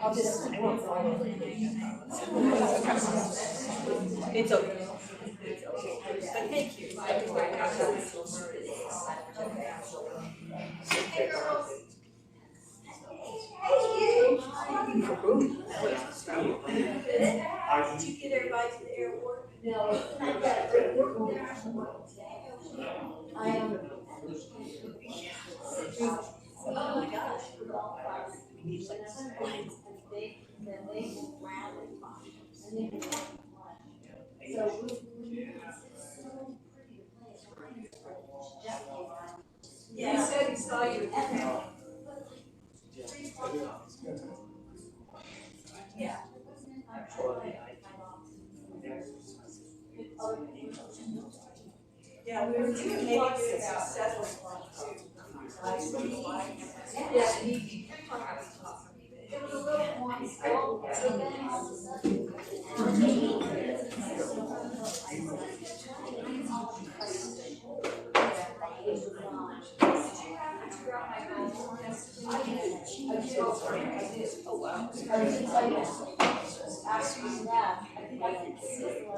I'll just, I won't follow. It's okay. But thank you. Did you get everybody to the airport? No, I am. Oh my gosh. Yeah, he said he saw you. Yeah. Yeah, we were doing maybe doing settling one too. Yeah, he it was a little more.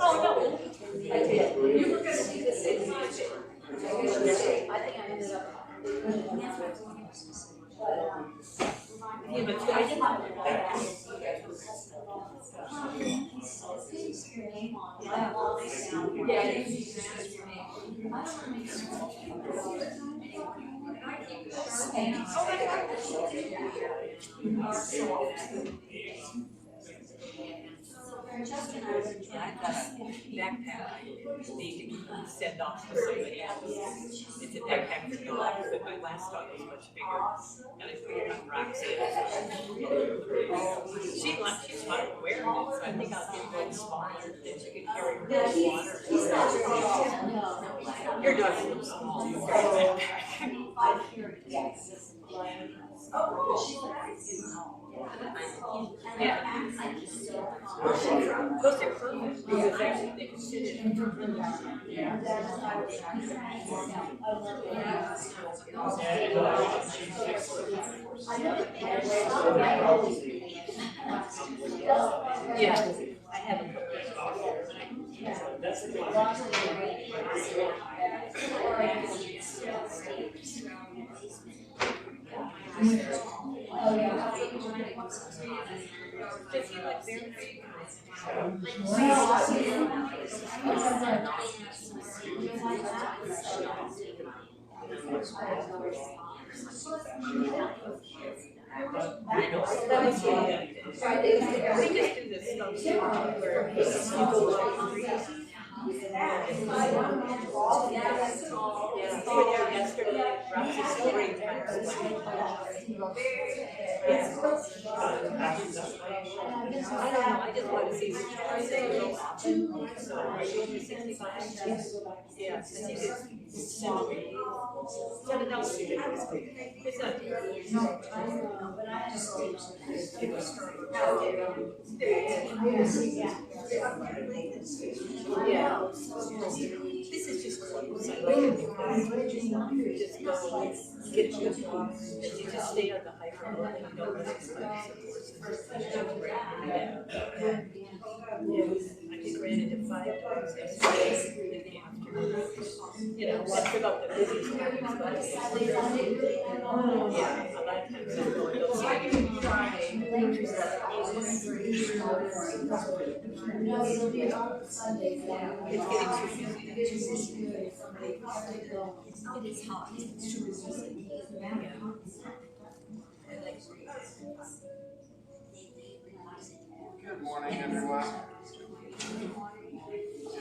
Oh, no. I did. You were gonna see the same time. I think I ended up. Yeah, but I didn't. Backpack, they send off to somebody else. It's a backpack for dogs, but my last dog was much bigger. And I put it on Roxy. She's fine wearing it, so I think I'll get one smaller that you can carry her water. Your dog's a little small. Yeah. Those are perfect because actually they can sit in. Yeah, I have a couple. Does he look very big? That was good. We just do this stuff where people like trees. Yesterday, Roxy's great times. I don't know, I just want to see which one they go up. So, 65. Yeah, I think it's $7. It's not. Yeah. This is just close. I like it because you just go get to the walk and you just stay on the hyper and you don't really expect I just ran into 5 dogs yesterday in the afternoon. You know, that's about the busiest time. Yeah, a lot of times I'm going outside Friday. No, it'll be on Sunday. It's getting too busy. It is hot. It's too busy. Good morning, everyone.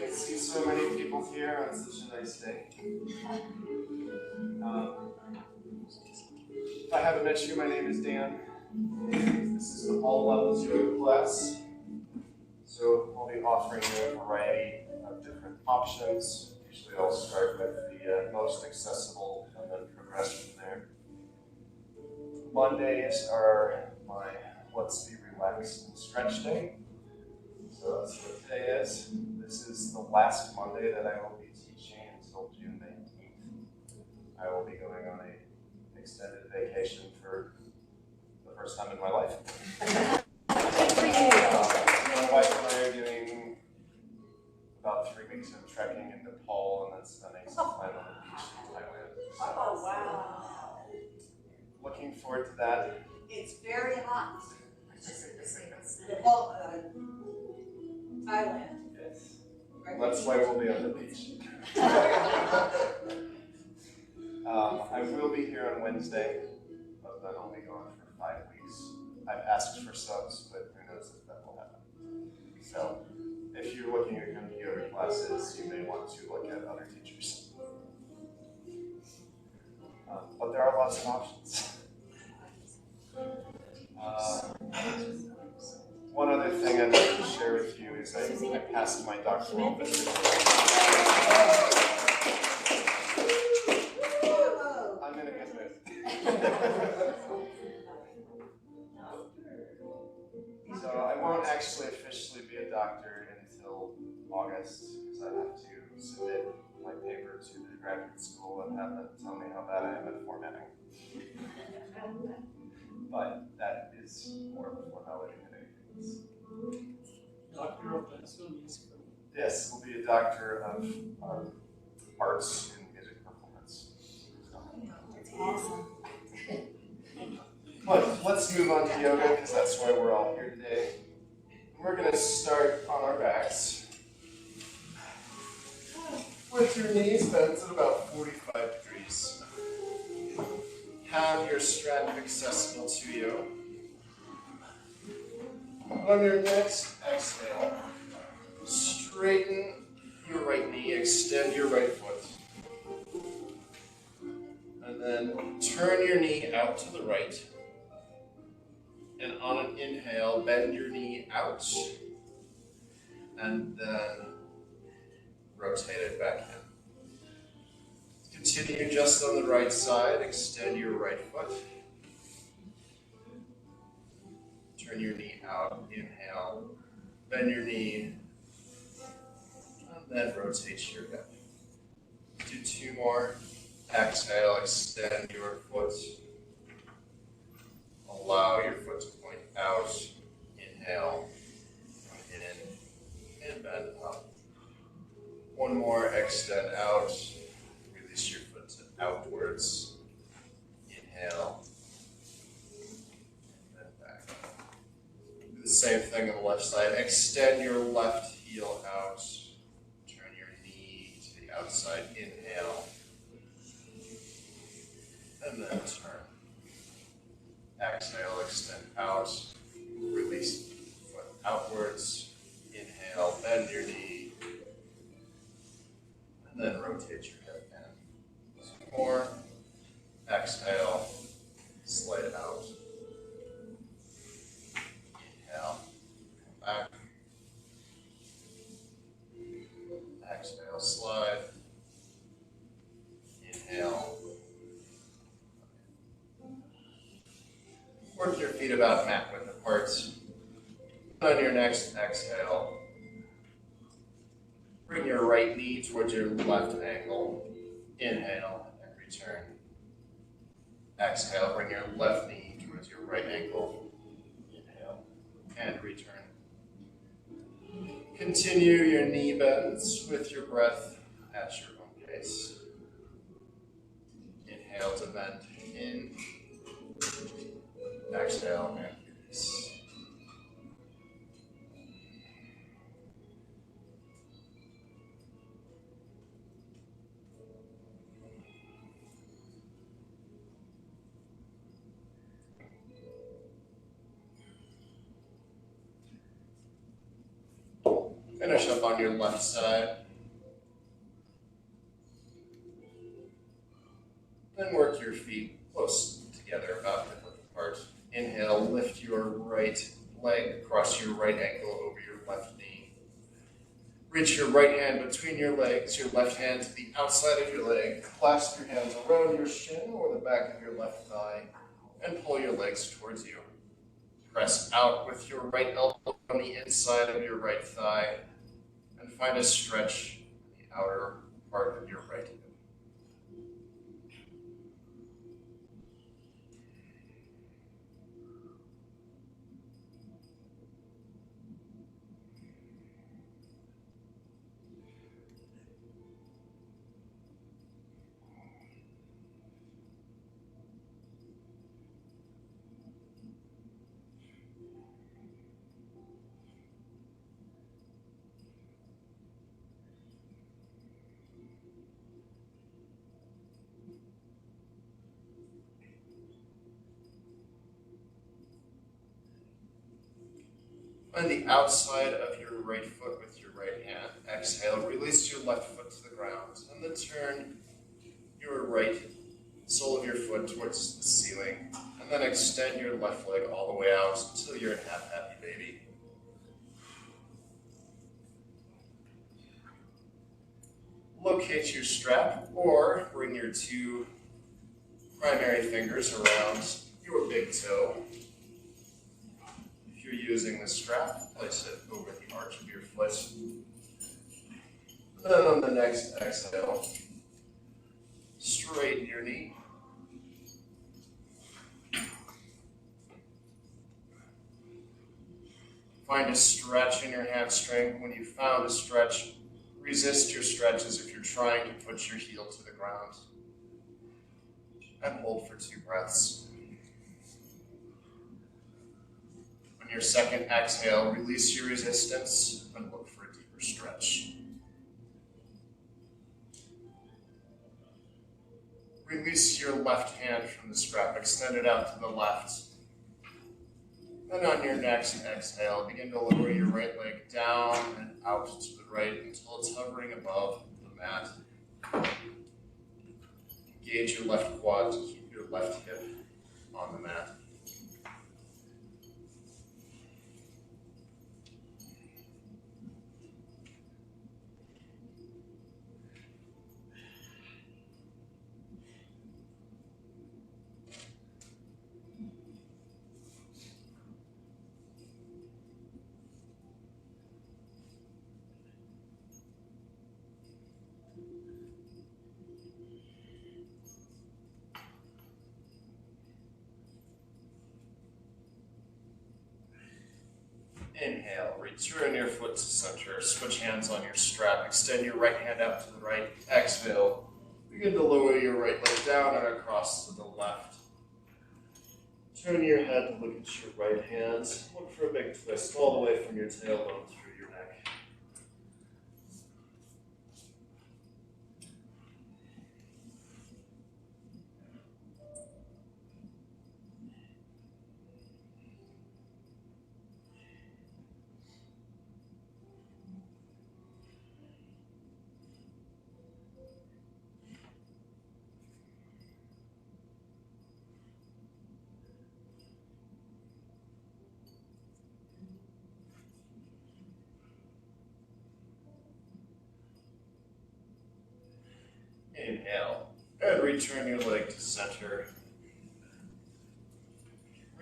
I see so many people here on such a nice day. If I haven't met you, my name is Dan. This is the all levels yoga class. So we'll be offering you a variety of different options. Usually I'll start with the most accessible and then progress from there. Mondays are my Let's Be Relaxed and Stretch Day. So that's what today is. This is the last Monday that I will be teaching until June 19th. I will be going on an extended vacation for the first time in my life. My wife and I are doing about 3 weeks of trekking in Nepal and then spending some time on the beach in Thailand. So, Oh, wow. looking forward to that. It's very hot. Well, Thailand. Yes. That's why we'll be on the beach. I will be here on Wednesday, but then I'll be gone for 5 weeks. I've asked for subs, but who knows if that will happen. So, if you're looking to come to yoga classes, you may want to look at other teachers. But there are lots of options. One other thing I'd like to share with you is I passed my doctoral visit. I'm in a good mood. So I won't actually officially be a doctor until August because I have to submit my paper to the graduate school and have them tell me how bad I am at formatting. But that is more of a formality than anything else. Doctor of Classical Music. Yes, we'll be a doctor of arts and music performance. That's awesome. But let's move on to yoga because that's why we're all here today. We're going to start on our backs with your knees bent at about 45 degrees. Have your strap accessible to you. On your next exhale, straighten your right knee, extend your right foot. And then turn your knee out to the right. And on an inhale, bend your knee out. And then rotate it back in. Continue just on the right side, extend your right foot. Turn your knee out, inhale, bend your knee, and then rotate your hip. Do 2 more. Exhale, extend your foot. Allow your foot to point out. Inhale, in, and bend up. 1 more, extend out. Release your foot outwards. Inhale. And then back. Do the same thing on the left side. Extend your left heel out. Turn your knee to the outside. Inhale. And then turn. Exhale, extend out. Release foot outwards. Inhale, bend your knee. And then rotate your hip in. 2 more. Exhale, slide out. Inhale, come back. Exhale, slide. Inhale. Work your feet about mat width apart. On your next exhale, bring your right knee towards your left ankle. Inhale and return. Exhale, bring your left knee towards your right ankle. Inhale and return. Continue your knee bends with your breath at your own pace. Inhale to bend in. Exhale and release. Finish up on your left side. Then work your feet close together, about hip width apart. Inhale, lift your right leg across your right ankle over your left knee. Reach your right hand between your legs, your left hand to the outside of your leg. Clasp your hands around your shin or the back of your left thigh. and pull your legs towards you. Press out with your right elbow on the inside of your right thigh and find a stretch in the outer part of your right hip. Find the outside of your right foot with your right hand. Exhale, release your left foot to the ground, and then turn your right sole of your foot towards the ceiling, and then extend your left leg all the way out until you're in half happy baby. Locate your strap, or bring your two primary fingers around your big toe. If you're using the strap, place it over the arch of your foot. Then on the next exhale, straighten your knee. Find a stretch in your hamstring. When you found a stretch, resist your stretches if you're trying to put your heel to the ground. And hold for 2 breaths. On your second exhale, release your resistance and look for a deeper stretch. Release your left hand from the strap, extend it out to the left. Then on your next exhale, begin to lower your right leg down and out to the right until it's hovering above the mat. Engage your left quad to keep your left hip on the mat. Inhale, return your foot to center, switch hands on your strap, extend your right hand out to the right. Exhale, begin to lower your right leg down and across to the left. Turn your head to look at your right hand. Look for a big twist all the way from your tailbone through your neck. Inhale, and return your leg to center.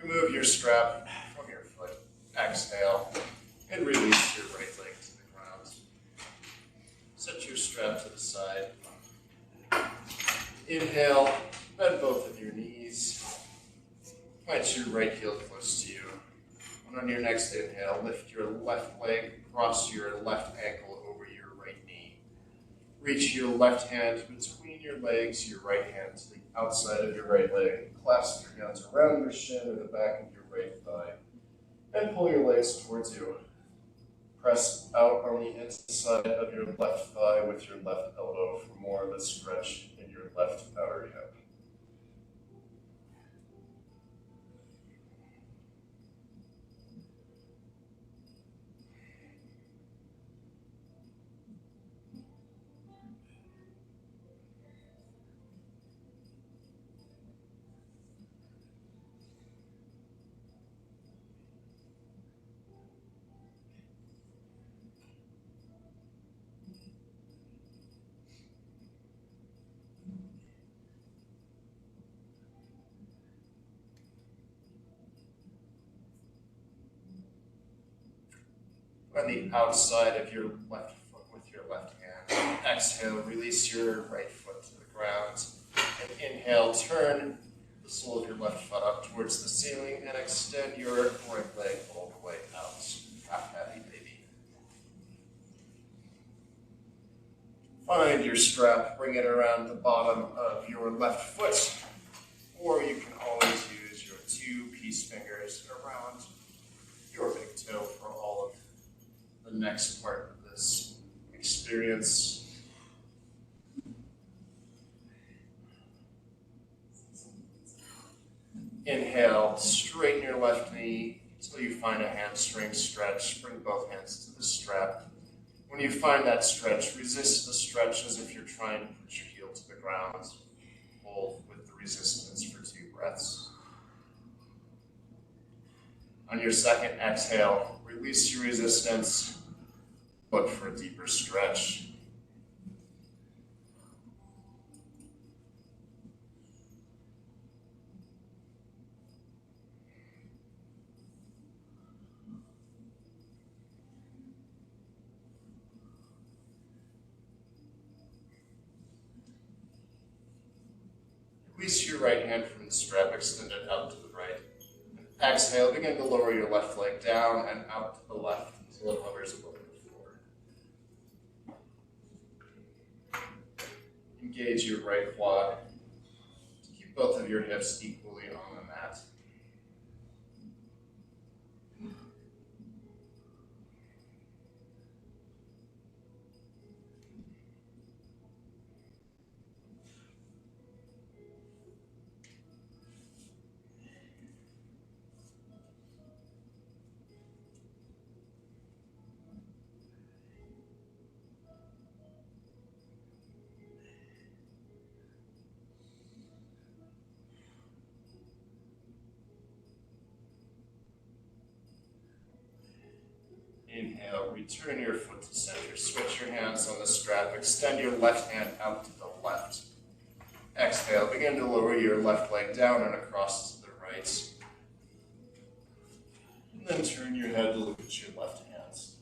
Remove your strap from your foot. Exhale, and release your right leg to the ground. Set your strap to the side. Inhale, bend both of your knees. Point your right heel close to you. And on your next inhale, lift your left leg, cross your left ankle over your right knee. Reach your left hand between your legs, your right hand to the outside of your right leg. Clasp your hands around your shin or the back of your right thigh. And pull your legs towards you. Press out on the inside of your left thigh with your left elbow for more of a stretch in your left outer hip. on the outside of your left foot with your left hand. Exhale, release your right foot to the ground. And inhale, turn the sole of your left foot up towards the ceiling and extend your right leg all the way out. Half happy baby. Find your strap, bring it around the bottom of your left foot, or you can always use your 2 peace fingers around your big toe for all of the next part of this experience. Inhale, straighten your left knee until you find a hamstring stretch. Bring both hands to the strap. When you find that stretch, resist the stretch as if you're trying to put your heel to the ground. Hold with the resistance for 2 breaths. On your second exhale, release your resistance. Look for a deeper stretch. Release your right hand from the strap, extend it out to the right. Exhale, begin to lower your left leg down and out to the left until it hovers above the floor. Engage your right quad to keep both of your hips equally on the mat. Inhale, return your foot to center. Switch your hands on the strap. Extend your left hand out to the left. Exhale, begin to lower your left leg down and across to the right. And then turn your head to look at your left hands.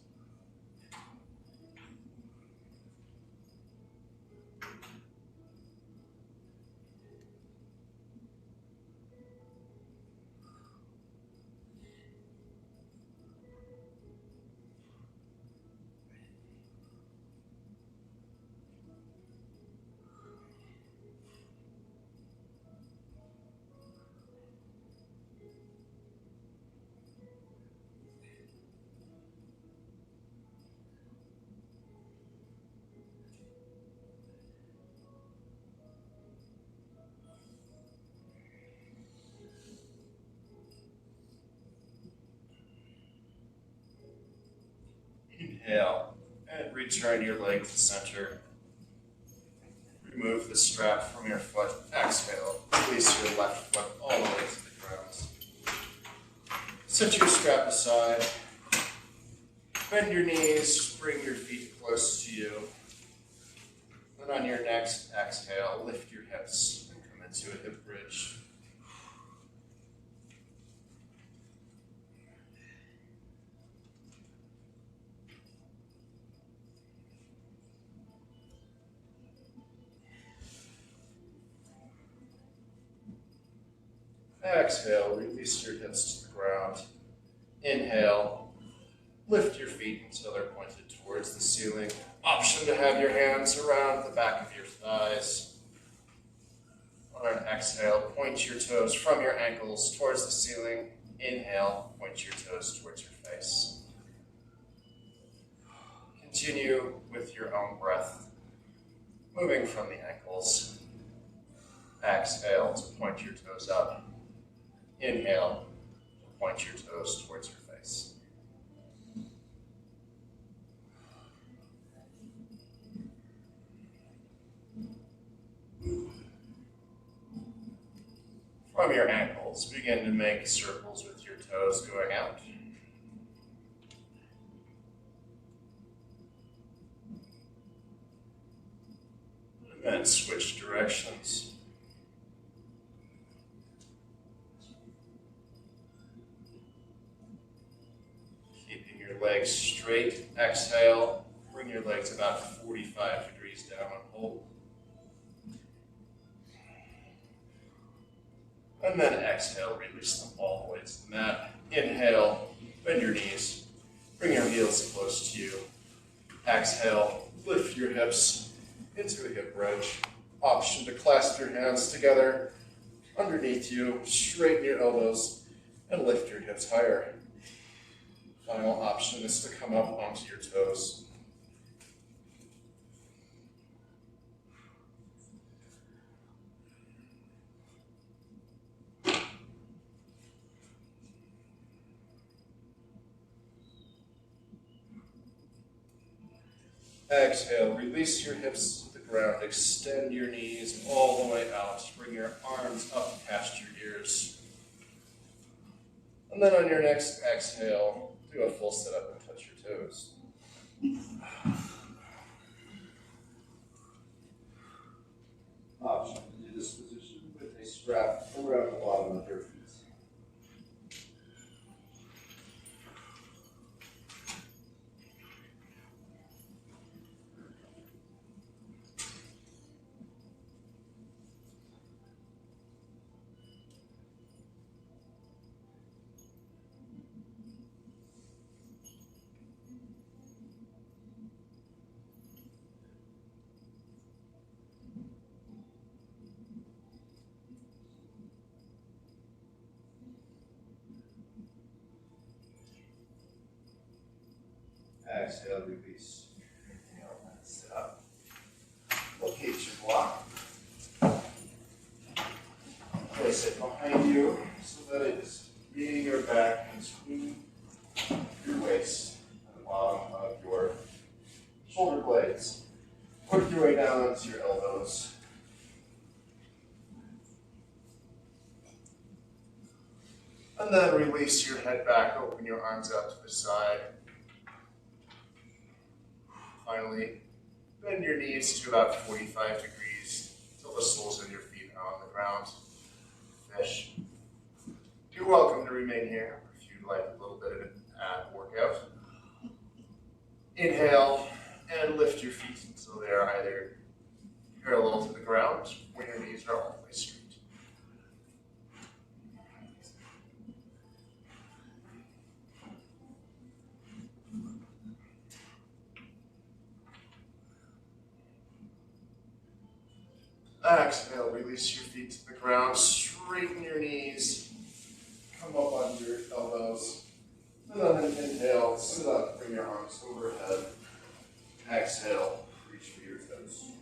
Inhale, and return your leg to center. Remove the strap from your foot. Exhale, release your left foot all the way to the ground. Set your strap aside. Bend your knees, bring your feet close to you. Then on your next exhale, lift your hips and come into a hip bridge. Exhale, release your hips to the ground. Inhale, lift your feet until they're pointed towards the ceiling. Option to have your hands around the back of your thighs. On an exhale, point your toes from your ankles towards the ceiling. Inhale, point your toes towards your face. Continue with your own breath, moving from the ankles. Exhale to point your toes up. Inhale, point your toes towards your face. From your ankles, begin to make circles with your toes going out. And then switch directions. Legs straight. straight. Exhale, bring your legs about 45 degrees down and hold. And then exhale, release them all the way to the mat. Inhale, bend your knees. Bring your heels close to you. Exhale, lift your hips into a hip bridge. Option to clasp your hands together underneath you, straighten your elbows, and lift your hips higher. Final option is to come up onto your toes. Exhale, release your hips to the ground, extend your knees all the way out, bring your arms up past your ears. And then on your next exhale, do a full sit up and touch your toes. Option to do this position with a strap around the bottom of your feet. Exhale, release. Inhale, sit up. Locate your block. Place it behind you so that it is meeting your back and between your waist and the bottom of your shoulder blades. Work your way down onto your elbows. And then release your head back, open your arms out to the side. Finally, bend your knees to about 45 degrees till the soles of your feet are on the ground. Fish. You're welcome to remain here if you'd like a little bit of an ab workout. Inhale and lift your feet until they are either parallel to the ground or your knees are all the way straight. Exhale, release your feet to the ground, straighten your knees, come up onto your elbows, and then inhale, sit up, bring your arms overhead. Exhale, reach for your toes.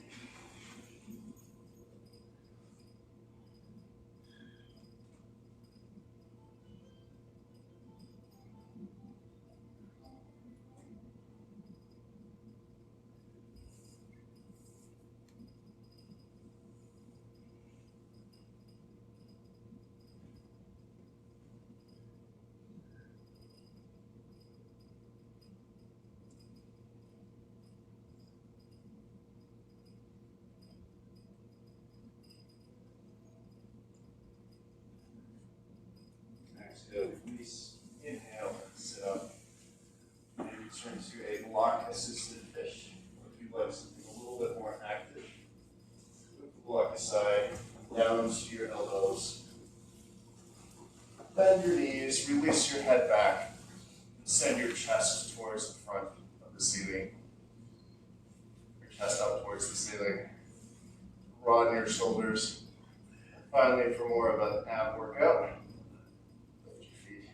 Exhale, release. Inhale, sit up. And return to a block-assisted fish. If you'd like something a little bit more active, move the block aside, down to your elbows. Bend your knees, release your head back, send your chest towards the front of the ceiling. Your chest up towards the ceiling. Broaden your shoulders. And finally, for more of an ab workout, lift your feet.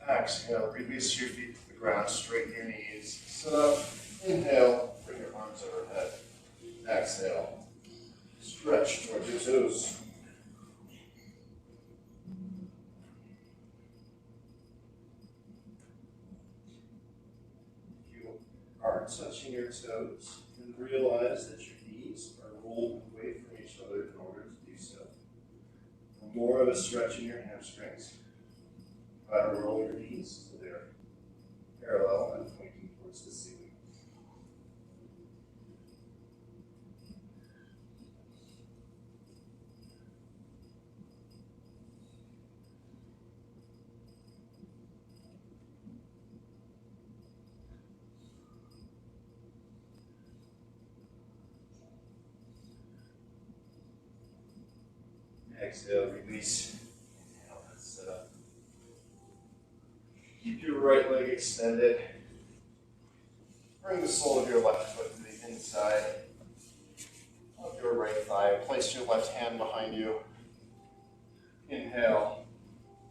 Exhale, release your feet to the ground, straighten your knees, sit up, inhale, bring your arms overhead. Exhale, stretch towards your toes. You are touching your toes and realize that your knees are rolled away from each other in order to do so. more of a stretch in your hamstrings. Try to roll your knees so they're parallel and pointing towards the ceiling. Exhale, release. Inhale, and sit up. Keep your right leg extended. Bring the sole of your left foot to the inside of your right thigh. Place your left hand behind you. Inhale.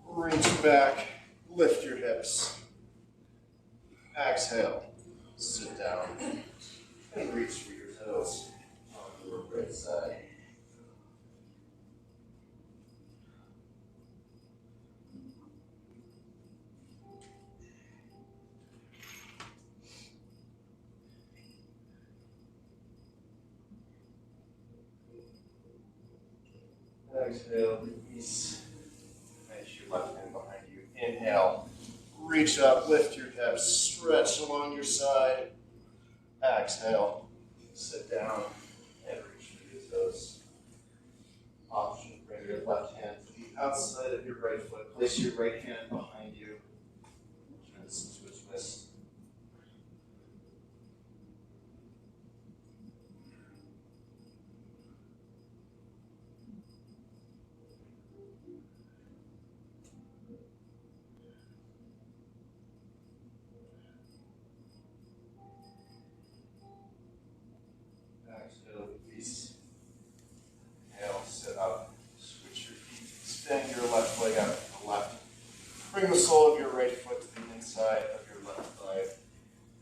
Reach back. Lift your hips. Exhale. Sit down. And reach for your toes on your right side. Exhale, release. Place your left hand behind you. Inhale. Reach up, lift your hips, stretch along your side. Exhale. Sit down and reach for your toes. Option, bring your left hand to the outside of your right foot. Place your right hand behind you. Turn this into a twist. Exhale, release. Inhale, sit up. Switch your feet. Extend your left leg out to the left. Bring the sole of your right foot to the inside of your left thigh.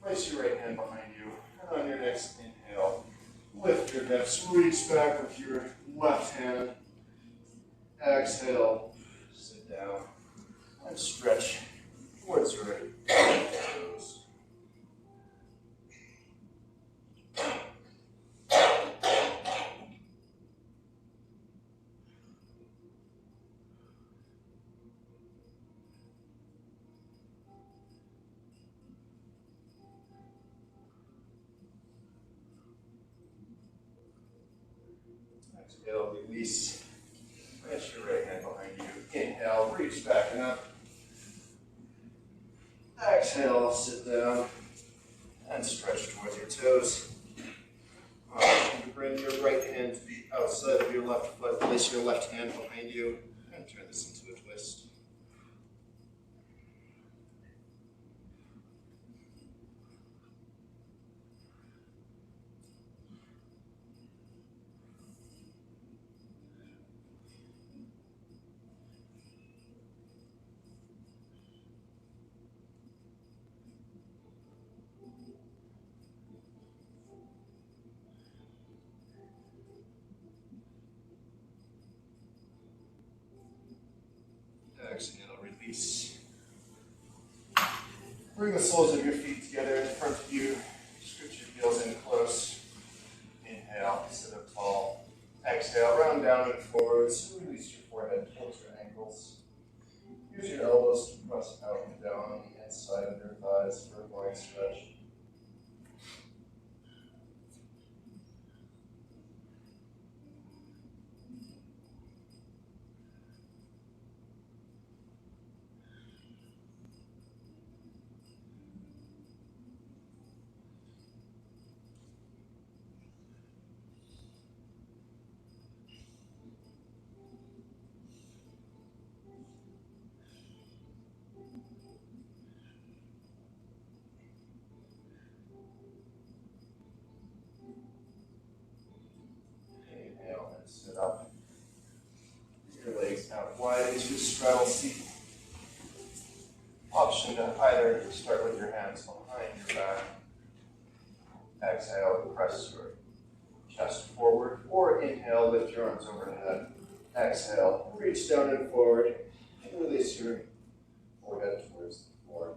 Place your right hand behind you. And on your next inhale, lift your hips. Reach back with your left hand. Exhale, sit down and stretch towards your toes. Exhale, release. Place your right hand behind you. Inhale, reach back and up. Exhale, sit down and stretch towards your toes. You bring your right hand to the outside of your left foot. Place your left hand behind you and turn this into a twist. Exhale, release. Bring the soles of your feet together in front of you. Scoot your heels in close. Inhale, sit up tall. Exhale, round down and forwards. Release your forehead, tilt your ankles. Use your elbows to press out and down on the inside of your thighs for a groin stretch. Inhale and sit up. Your legs out wide as you straddle seat. Option to either start with your hands behind your back. Exhale and press your chest forward, or inhale, lift your arms overhead. Exhale, reach down and forward, and release your forehead towards the floor.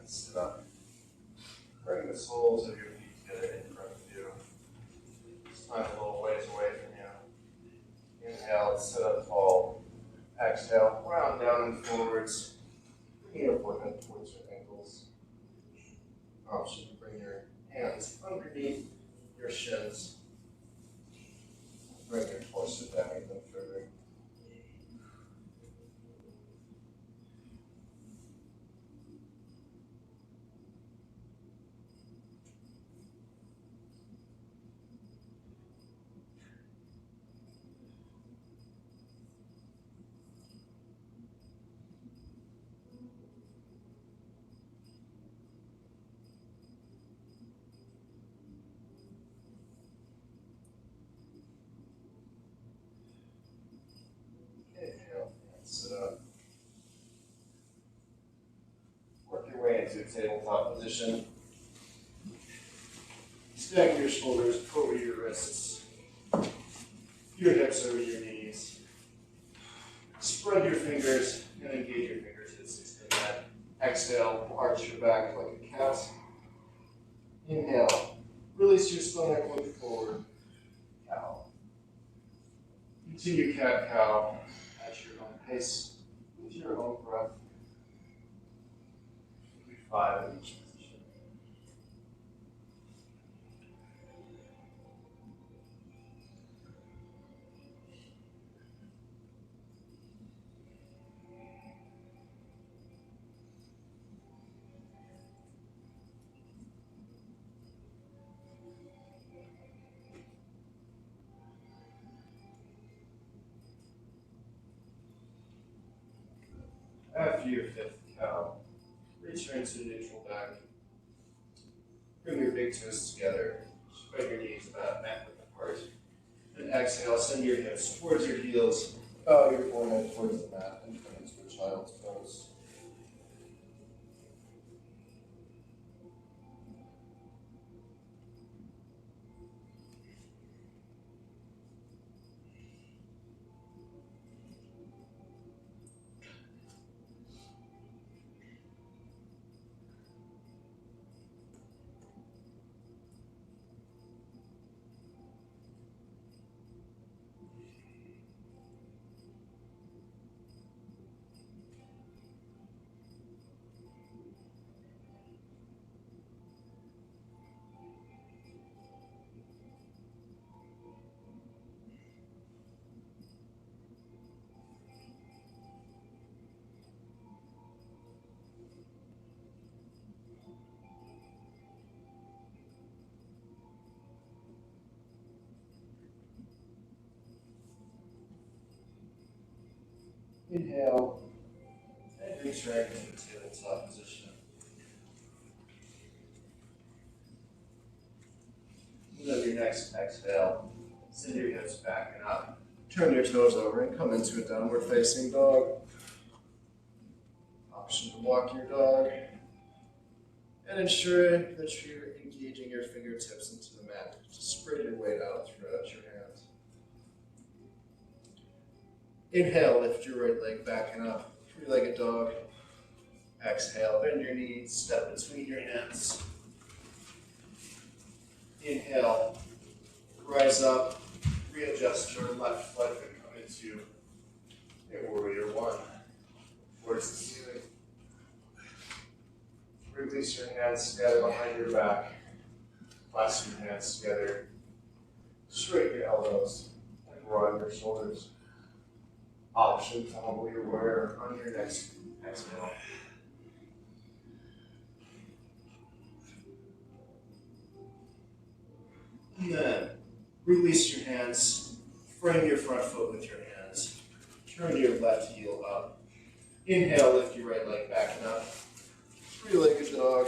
sit up. Bring the soles of your feet together in front of you. Find a little ways away from you. Inhale, sit up tall. Exhale, round down and forwards. Bring your forehead towards your ankles. Option to bring your hands underneath your shins. Bring your torso down even further. Inhale, and sit up. Work your way into a tabletop position. Stack your shoulders over your wrists, your hips over your knees. Spread your fingers and engage your fingertips into the mat. Exhale, arch your back like a cat. Inhale, release your stomach, look forward. Cow. Continue cat-cow at your own pace, with your own breath. 5 in each position. After your 5th cow, return to neutral back. Bring your big toes together. Spread your knees about neck width apart. And exhale, send your hips towards your heels. Bow your forehead towards the mat and come into a child's pose. Inhale, and retract into tabletop position. And then your next exhale, send your hips back and up. Turn your toes over and come into a downward facing dog. Option to walk your dog. And ensure that you're engaging your fingertips into the mat to spread your weight out throughout your hands. Inhale, lift your right leg back and up, three-legged dog. Exhale, bend your knees, step between your hands. Inhale, rise up, readjust your left foot and come into a warrior one. Towards the ceiling. Release your hands together behind your back. Clasp your hands together. Straighten your elbows and broaden your shoulders. Option to humble your warrior on your next exhale. And then release your hands. Frame your front foot with your hands. Turn your left heel up. Inhale, lift your right leg back and up. Three-legged dog.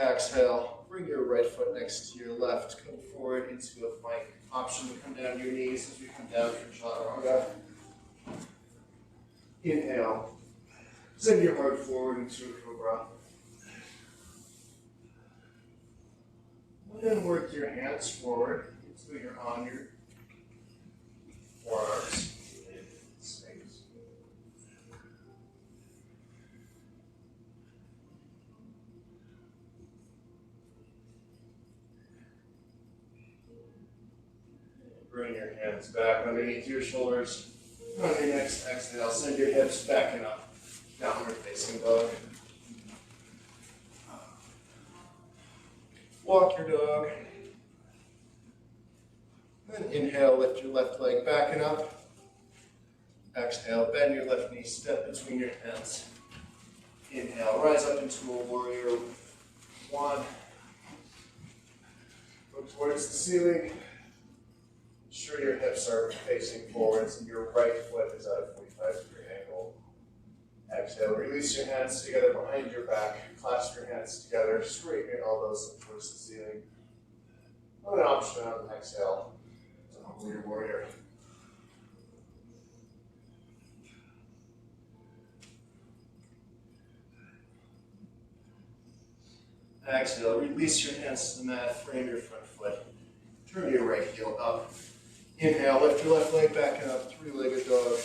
Exhale, bring your right foot next to your left. Come forward into a plank. Option to come down to your knees as we come down from chaturanga. Inhale. Send your heart forward into a cobra. And then work your hands forward until you're on your forearms. Bring your hands back underneath your shoulders. On your next exhale, send your hips back and up. Downward facing dog. Walk your dog. Then inhale, lift your left leg back and up. Exhale, bend your left knee, step between your hands. Inhale, rise up into a warrior one. Look towards the ceiling. Ensure your hips are facing forwards and your right foot is at a 45-degree angle. Exhale, release your hands together behind your back. Clasp your hands together, straighten your elbows towards the ceiling. And an option on the exhale to humble your warrior. Exhale, release your hands to the mat, frame your front foot. Turn your right heel up. Inhale, lift your left leg back and up, three-legged dog.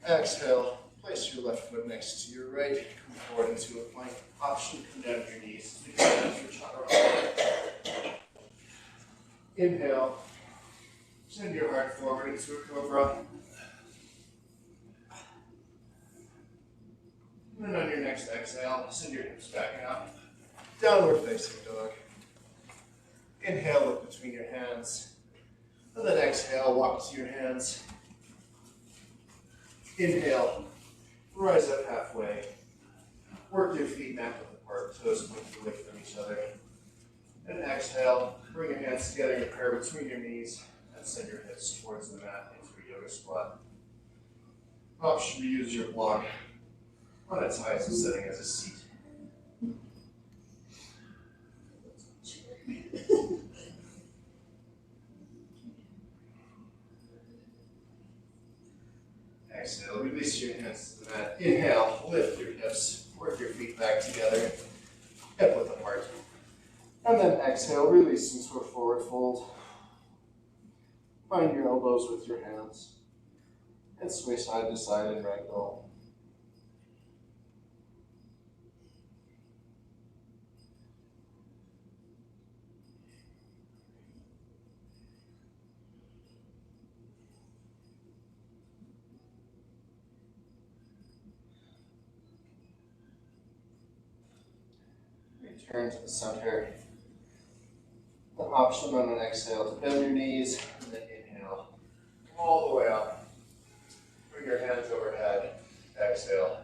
Exhale, place your left foot next to your right. Come forward into a plank option, come down to your knees. Inhale, send your heart forward into a cobra. And then on your next exhale, send your hips back and up. Downward facing dog. Inhale, look between your hands. And then exhale, walk to your hands. Inhale, rise up halfway. Work your feet mat width apart, toes pointed away from each other. And exhale, bring your hands together in prayer between your knees and send your hips towards the mat into a yoga squat. Option to use your block on its highest setting as a seat. Exhale, release your hands to the mat. Inhale, lift your hips, work your feet back together, hip width apart. And then exhale, release into a forward fold. Find your elbows with your hands and sway side to side in ragdoll. Return to the center. The option on an exhale to bend your knees and then inhale all the way up. Bring your hands overhead. Exhale.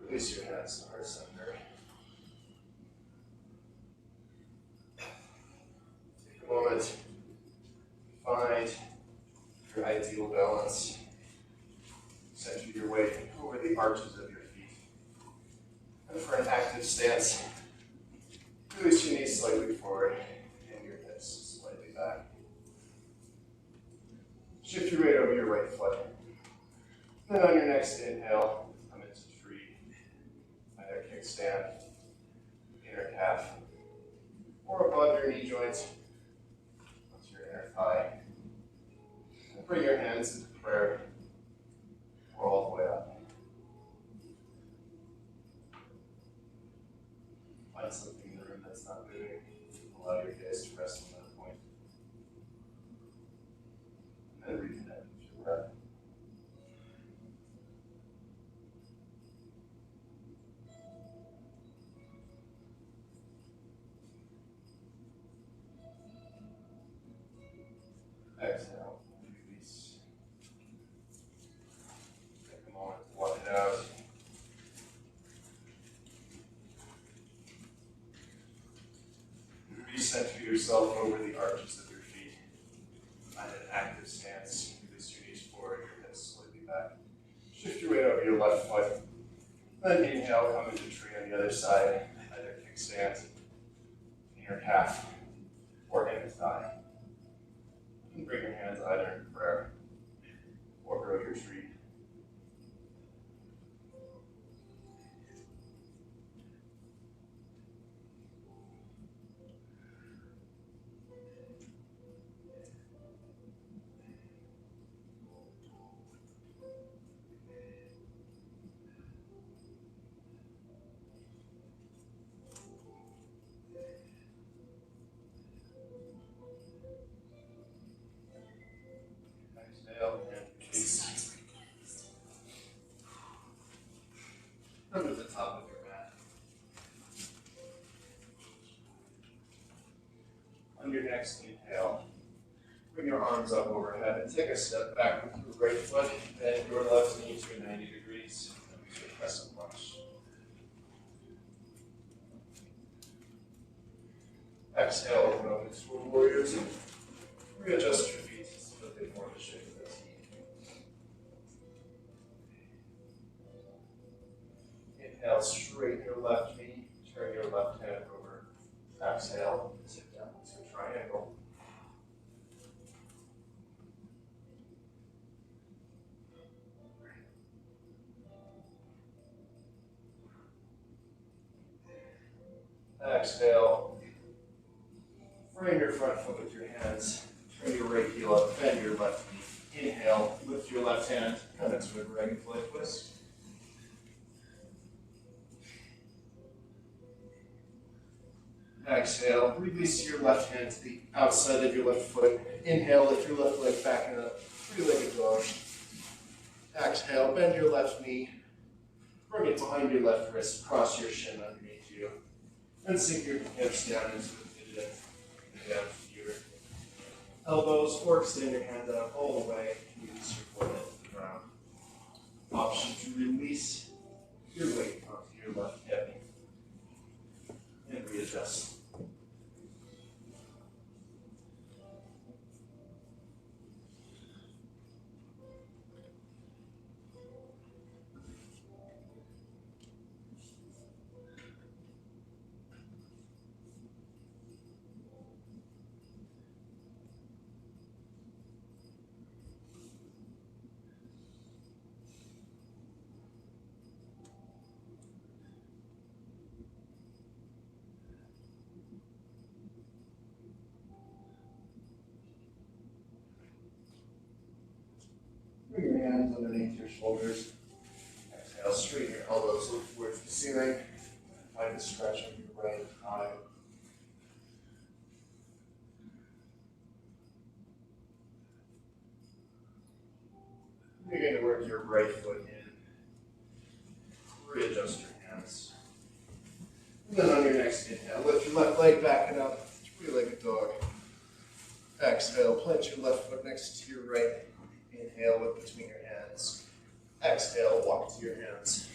Release your hands to heart center. Take a moment. Find your ideal balance. Center your weight over the arches of your feet. And for an active stance, release your knees slightly forward and your hips slightly back. Shift your weight over your right foot. Then on your next inhale, come into tree. Either kickstand, inner calf, or above your knee joints, onto your inner thigh. And bring your hands into prayer, or all the way up. Find something in the room that's not moving. Allow your gaze to rest on that point. And then reconnect with your breath. Exhale, release. Take a moment to walk it out. Recenter yourself over the arches of your feet. Find an active stance. Release your knees forward, your hips slightly back. Shift your weight over your left foot. Then inhale, come into tree on the other side. Either kickstand, inner calf, or inner thigh. And bring your hands either in prayer or grow your tree. next inhale, bring your arms up overhead and take a step back with your right foot, bend your left knee to 90 degrees, and we should crescent lunge. Exhale, open up into a warrior two. Readjust your feet so that they form the shape of the T. Inhale, straighten your left knee, turn your left hand over. Exhale, sit down into a triangle. Exhale, frame your front foot with your hands. Turn your right heel up, bend your left knee. Inhale, lift your left hand, come into a dragonfly twist. Exhale, release your left hand to the outside of your left foot. Inhale, lift your left leg back in a three-legged dog. Exhale, bend your left knee. Bring it behind your left wrist, cross your shin underneath you. And sink your hips down into the pigeon. Down to your elbows, or extend your hands out all the way. Release your forehead to the ground. Option to release your weight onto your left hip. And readjust. Bring your hands underneath your shoulders. Exhale, straighten your elbows, look towards the ceiling. Find a stretch of your right thigh. Begin to work your right foot in. Readjust your hands. And then on your next inhale, lift your left leg back and up. Three-legged dog. Exhale, plant your left foot next to your right. Inhale, look between your hands. Exhale, walk to your hands.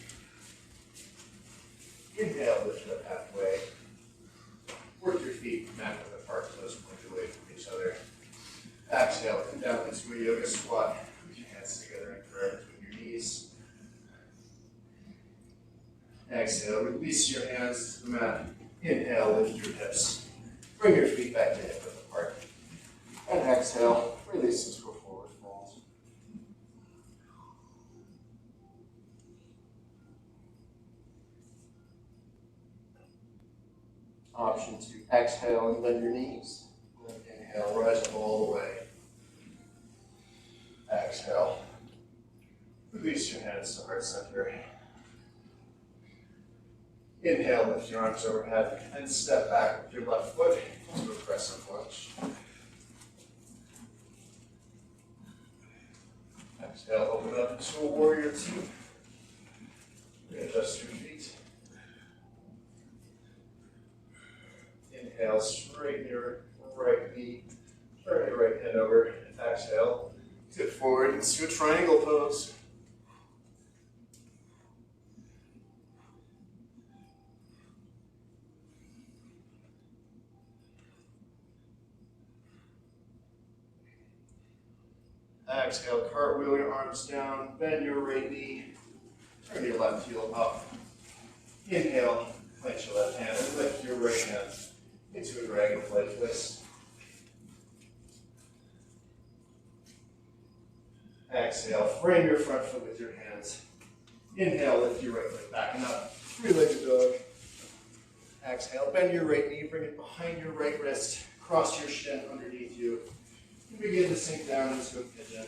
Inhale, lift up halfway. Work your feet mat width apart, toes point away from each other. Exhale, come down into a yoga squat. Put your hands together in prayer between your knees. Exhale, release your hands to the mat. Inhale, lift your hips. Bring your feet back to hip width apart. And exhale, release into a forward fold. Option to exhale and bend your knees. Then inhale, rise up all the way. Exhale. Release your hands to heart center. Inhale, lift your arms overhead and step back with your left foot into a crescent lunge. Exhale, open up into a warrior two. Readjust your feet. Inhale, straighten your right knee. Turn your right hand over. Exhale, tip forward into a triangle pose. Exhale, cartwheel your arms down, bend your right knee, turn your left heel up. Inhale, clench your left hand and lift your right hand into a dragonfly twist. Exhale, frame your front foot with your hands. Inhale, lift your right leg back and up, three-legged dog. Exhale, bend your right knee, bring it behind your right wrist, cross your shin underneath you. And begin to sink down into a pigeon.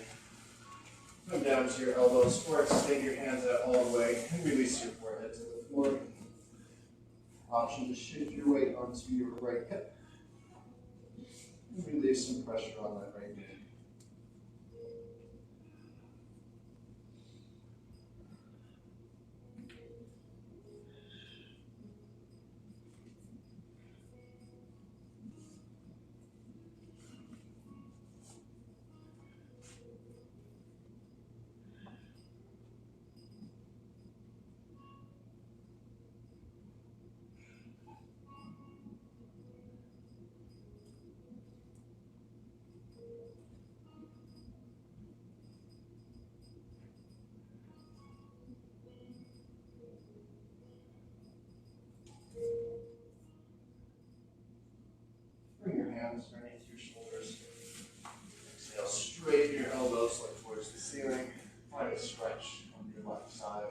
Come down to your elbows or extend your hands out all the way and release your forehead to the floor. Option to shift your weight onto your right hip. And relieve some pressure on that right knee. hands underneath your shoulders. Exhale, straighten your elbows, look towards the ceiling. Find a stretch on your left side.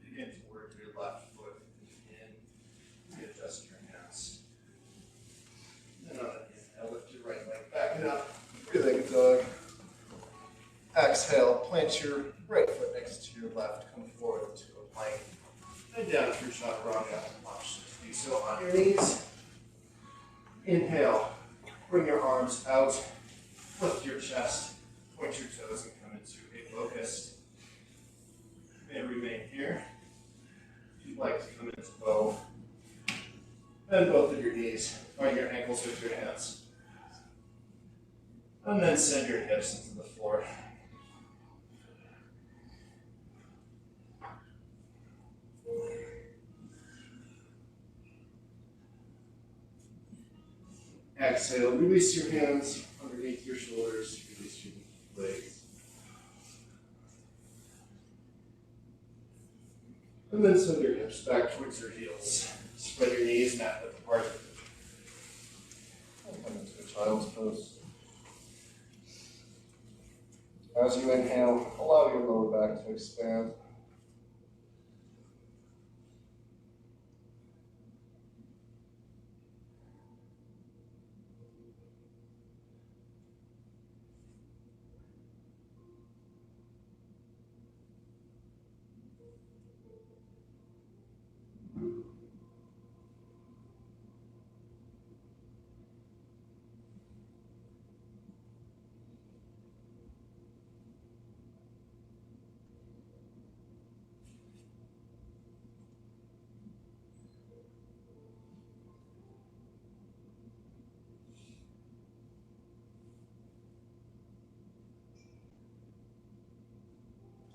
Begin to work your left foot in. Readjust your hands. And on an inhale, lift your right leg back and up. Three-legged dog. Exhale, plant your right foot next to your left. Come forward into a plank. And down through chaturanga. Watch this. Do so on your knees. Inhale. Bring your arms out. Lift your chest. Point your toes and come into a locust. And remain here. If you'd like to come into bow, bend both of your knees. Find your ankles with your hands. And then send your hips into the floor. Exhale, release your hands underneath your shoulders, release your legs. And then send your hips back towards your heels. Spread your knees, mat width apart. And come into a child's pose. As you inhale, allow your lower back to expand.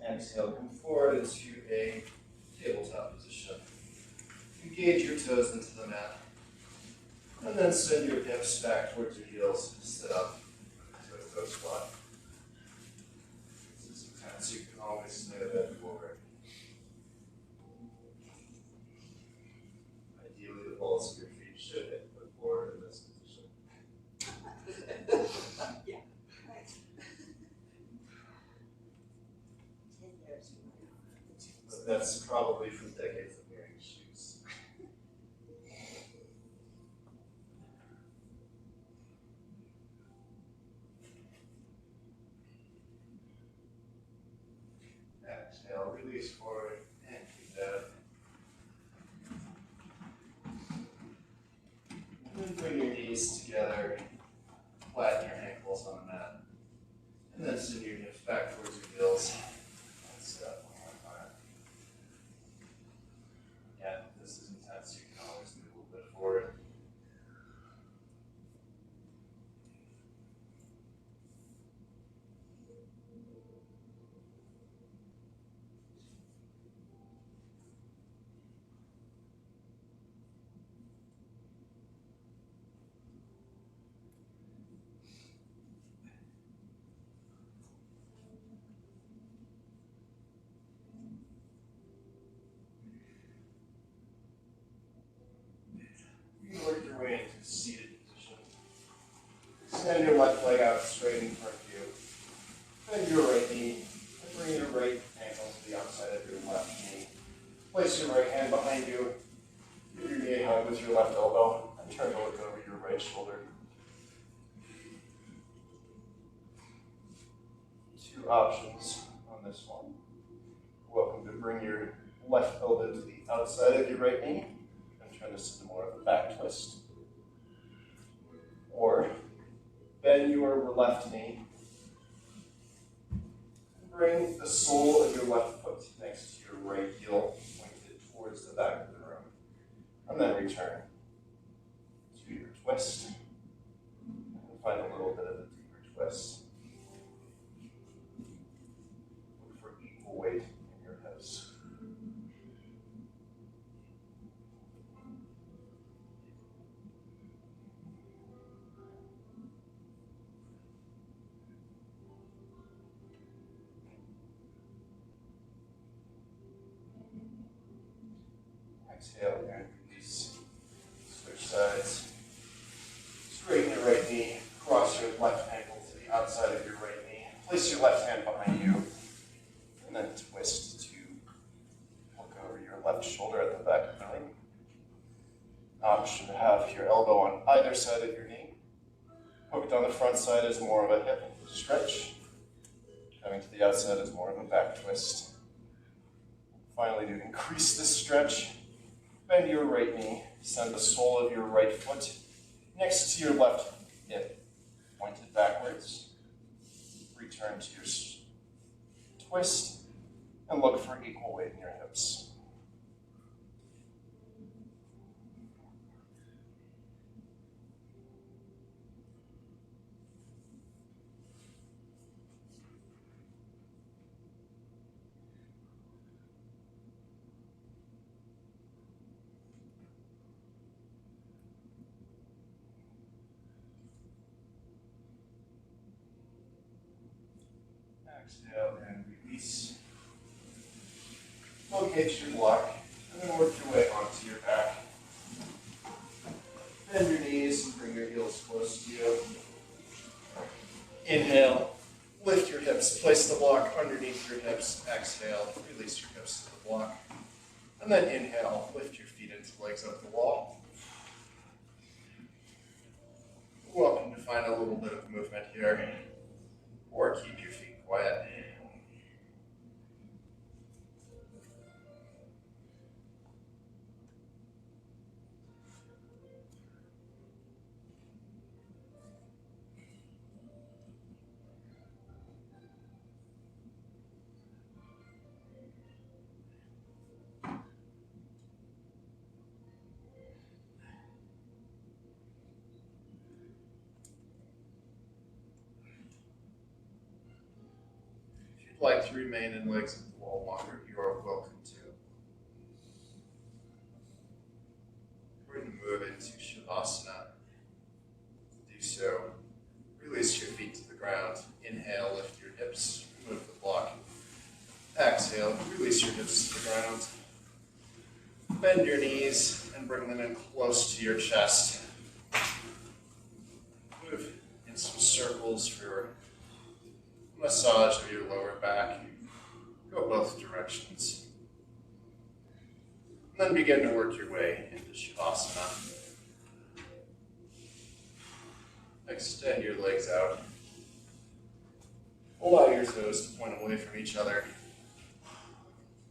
Exhale, come forward into a tabletop position. Engage your toes into the mat. And then send your hips back towards your heels. Sit up to a toe squat. This is intense. You can always stay a bit forward. Ideally, the balls of your feet should hit the floor in this position. Yeah. Right. 10 years. But that's probably from decades of wearing shoes. Exhale, release forward, and keep that. And then bring your knees together, flatten your ankles on the mat. And then send your hips back towards your heels. And sit up one more time. Yeah, this is intense. You can always move a little bit forward. You can work your way into a seated position. Extend your left leg out straight in front of you. Bend your right knee and bring your right ankle to the outside of your left knee. Place your right hand behind you. Give your knee a hug with your left elbow and turn to look over your right shoulder. Two options on this one. Welcome to bring your left elbow to the outside of your right knee and turn this into more of a back twist. Or bend your left knee. Bring the sole of your left foot next to your right heel, pointed towards the back of the room. And then return to your twist. And find a little bit of a deeper twist. Look for equal weight in your hips. Exhale and release. Switch sides. Straighten your right knee. Cross your left ankle to the outside of your right knee. Place your left hand behind you. And then twist to look over your left shoulder at the back of the knee. Option to have your elbow on either side of your knee. Hooked on the front side is more of a hip stretch. Coming to the outside is more of a back twist. Finally, to increase this stretch, bend your right knee. Send the sole of your right foot next to your left hip, pointed backwards. Return to your twist and look for equal weight in your hips. Exhale and release. Locate your block and then work your way onto your back. Bend your knees and bring your heels close to you. Inhale, lift your hips, place the block underneath your hips. Exhale, release your hips to the block. And then inhale, lift your feet into legs up the wall. Welcome to find a little bit of movement here, or keep your feet quiet. If you'd like to remain in legs at the wall longer, you are welcome to. We're going to move into Shavasana. Do so. Release your feet to the ground. Inhale, lift your hips, remove the block. Exhale, release your hips to the ground. Bend your knees and bring them in close to your chest. Move in some circles for massage of your lower back. Go both directions. And then begin to work your way into Shavasana. Extend your legs out. Allow your toes to point away from each other.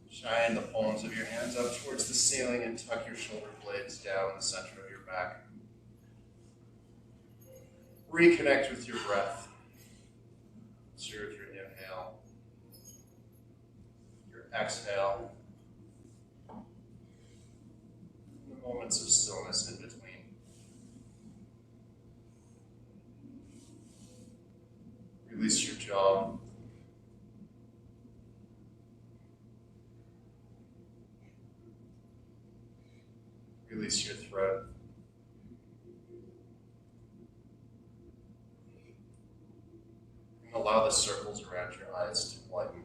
Shine the palms of your hands up towards the ceiling and tuck your shoulder blades down the center of your back. Reconnect with your breath. Observe your inhale, your exhale, and the moments of stillness in between. Release your jaw. Release your throat. And allow the circles around your eyes to widen.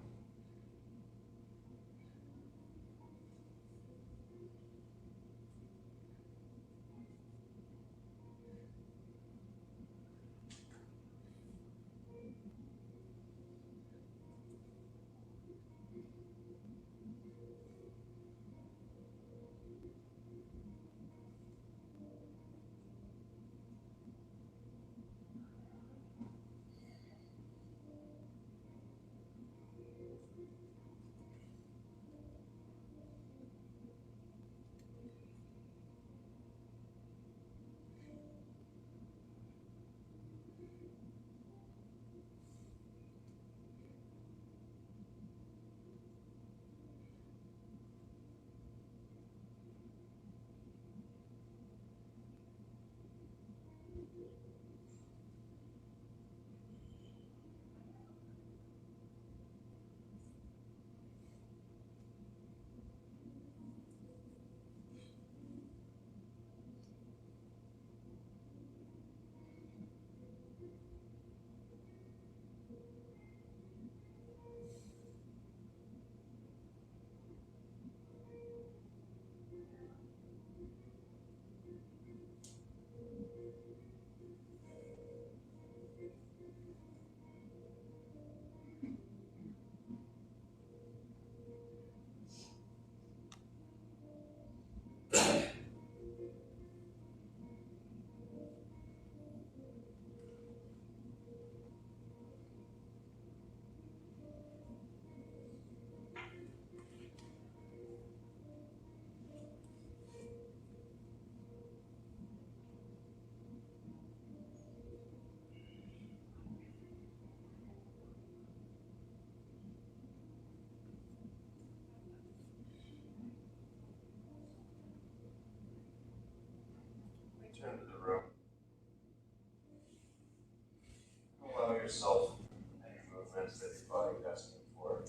yourself any movements that your body is asking for.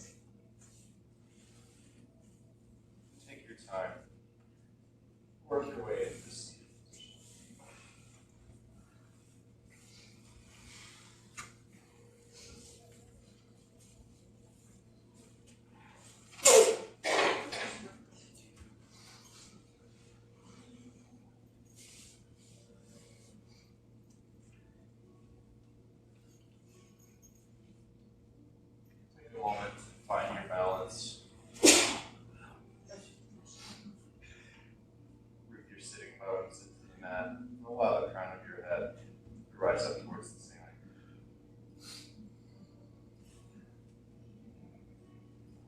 Take your time. Work your way into the seated position. Take a moment to find your balance. Root your sitting bones into the mat. Allow the crown of your head to rise up towards the ceiling.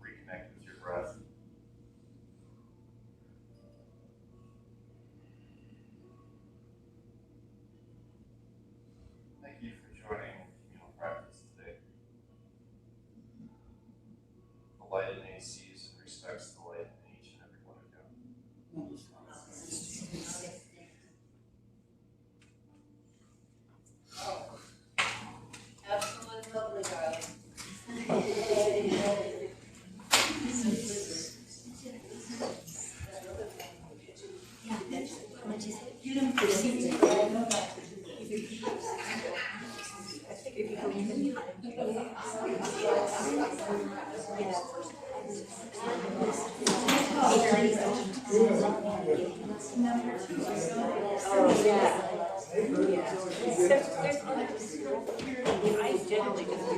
Reconnect with your breath. Thank you for joining communal practice today. The light in A sees and respects the light in each and every one of you. Absolutely lovely, darling. Yeah, what'd you say? You don't perceive it. I think if you go in I generally just do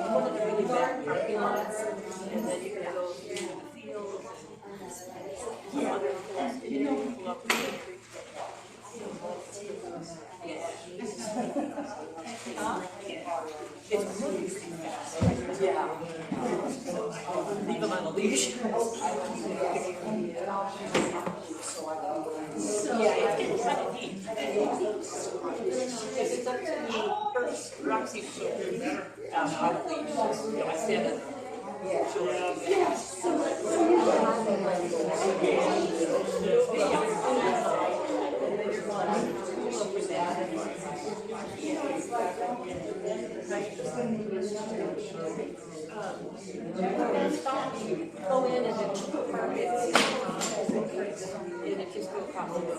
one of the really bad parking lots, and then you're gonna go through the fields. You know, pull up the country. It's really fast. Yeah. Leave them on a leash. Yeah, it's getting kind of deep. If it's up to me, first, Roxy showed me off leash. You know, I stand up. Go in and then park it. And it just goes probably.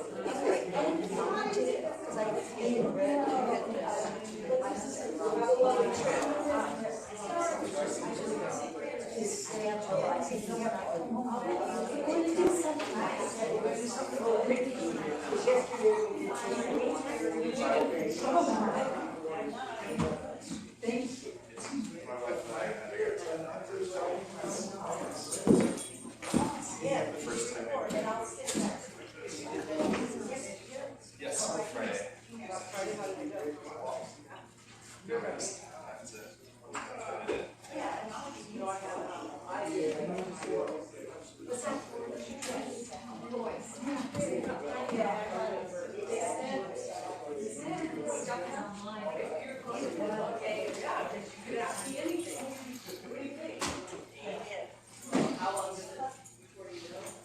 Yes, on Friday. Your rest. That's it.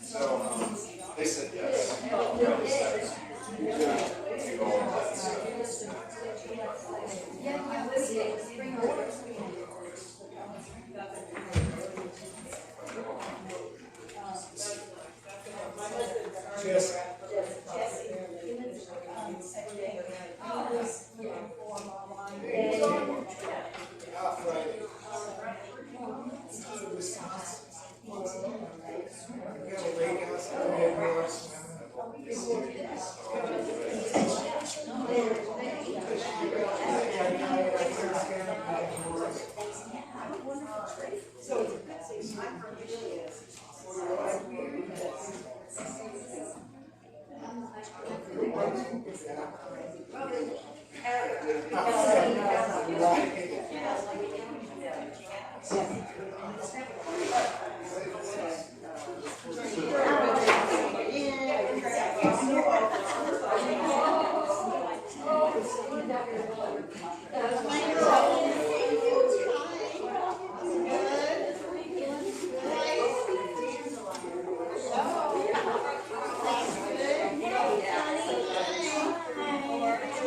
So, they said yes. You go on that, so. Cheers.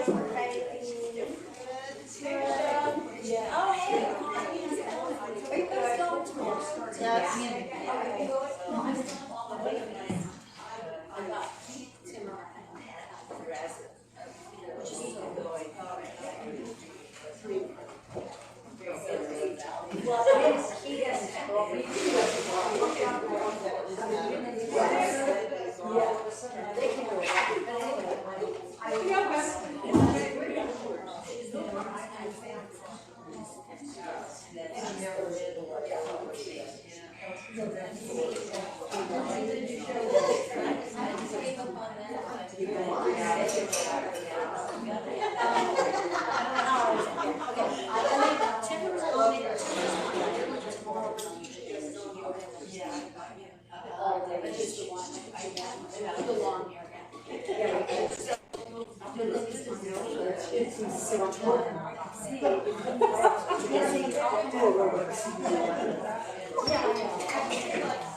Good. Yeah, yeah.